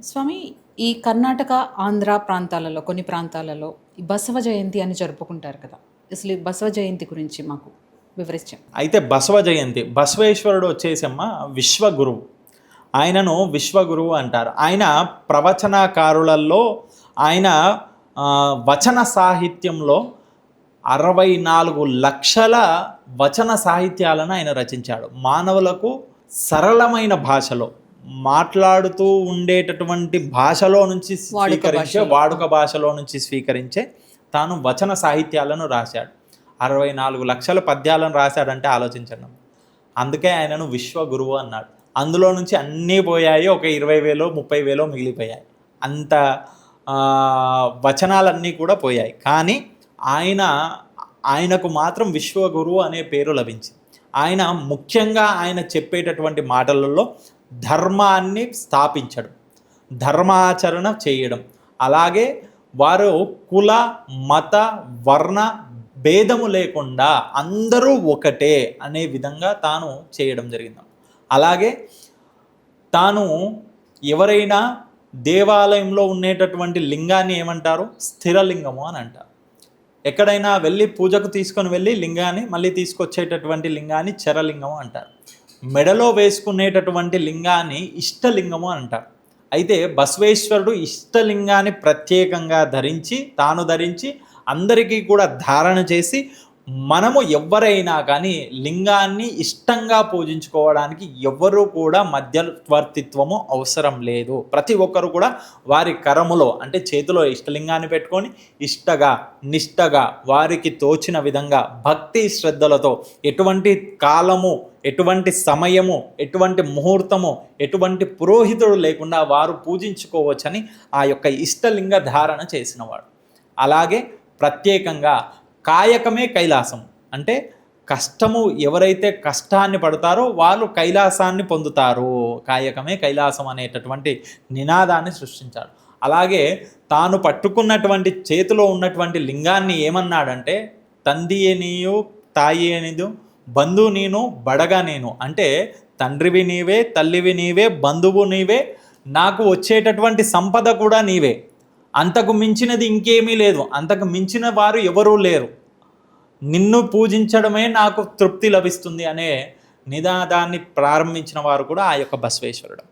స్వామి, ఈ కర్ణాటక, ఆంధ్ర ప్రాంతాలలో కొన్ని ప్రాంతాలలో ఈ బసవ జయంతి అని జరుపుకుంటారు కదా! అసలు ఈ బసవ జయంతి గురించి మాకు వివరించండి. అయితే బసవ జయంతి బసవేశ్వరుడు వచ్చేసమ్మ విశ్వగురువు. ఆయనను విశ్వగురువు అంటారు. ఆయన ప్రవచనకారులలో ఆయన వచన సాహిత్యంలో 64 లక్షల వచన సాహిత్యాలను ఆయన రచించాడు. మానవులకు సరళమైన భాషలో మాట్లాడుతూ ఉండేటటువంటి భాషలో నుంచి వాడుక భాషలో నుంచి స్వీకరించే తాను వచన సాహిత్యాలను రాశాడు. 64 లక్షల పద్యాలను రాశాడంటే ఆలోచించండి. అందుకే ఆయనను విశ్వగురువు అన్నాడు. అందులో నుంచి అన్నీ పోయాయి, ఒక 20,000 30,000 మిగిలిపోయాయి. అంత వచనాలన్నీ కూడా పోయాయి. కానీ ఆయనకు మాత్రం విశ్వగురువు అనే పేరు లభించింది. ఆయన ముఖ్యంగా ఆయన చెప్పేటటువంటి మాటలలో ధర్మాన్ని స్థాపించడం, ధర్మాచరణ చేయడం, అలాగే వారు కుల మత వర్ణ భేదము లేకుండా అందరూ ఒకటే అనే విధంగా తాను చేయడం జరిగింది. అలాగే తాను ఎవరైనా దేవాలయంలో ఉండేటటువంటి లింగాన్ని ఏమంటారు? స్థిరలింగము అని అంటారు. ఎక్కడైనా వెళ్ళి పూజకు తీసుకొని వెళ్ళి లింగాన్ని మళ్ళీ తీసుకొచ్చేటటువంటి లింగాన్ని చరలింగము అంటారు. మెడలో వేసుకునేటటువంటి లింగాన్ని ఇష్టలింగము అంటారు. అయితే బసవేశ్వరుడు ఇష్టలింగాన్ని ప్రత్యేకంగా తాను ధరించి అందరికీ కూడా ధారణ చేసి, మనము ఎవరైనా కానీ లింగాన్ని ఇష్టంగా పూజించుకోవడానికి ఎవ్వరూ కూడా మధ్యవర్తిత్వము అవసరం లేదు. ప్రతి ఒక్కరు కూడా వారి కరములో అంటే చేతిలో ఇష్టలింగాన్ని పెట్టుకొని ఇష్టగా నిష్టగా వారికి తోచిన విధంగా భక్తి శ్రద్ధలతో ఎటువంటి కాలము, ఎటువంటి సమయము, ఎటువంటి ముహూర్తము, ఎటువంటి పురోహితుడు లేకుండా వారు పూజించుకోవచ్చని ఆ యొక్క ఇష్టలింగ ధారణ చేసినవాడు. అలాగే ప్రత్యేకంగా కాయకమే కైలాసం అంటే కష్టము, ఎవరైతే కష్టాన్ని పడతారో వాళ్ళు కైలాసాన్ని పొందుతారు. కాయకమే కైలాసం అనేటటువంటి నినాదాన్ని సృష్టించాడు. అలాగే తాను పట్టుకున్నటువంటి చేతిలో ఉన్నటువంటి లింగాన్ని ఏమన్నాడంటే, తందియే నీయు తాయే నీదు బంధు నేను బడగా నేను, అంటే తండ్రివి నీవే, తల్లివి నీవే, బంధువు నీవే, నాకు వచ్చేటటువంటి సంపద కూడా నీవే, అంతకు మించినది ఇంకేమీ లేదు, అంతకు మించిన వారు ఎవరూ లేరు, నిన్ను పూజించడమే నాకు తృప్తి లభిస్తుంది అనే నినాదాన్ని ప్రారంభించిన వారు కూడా ఆ యొక్క బసవేశ్వరుడు.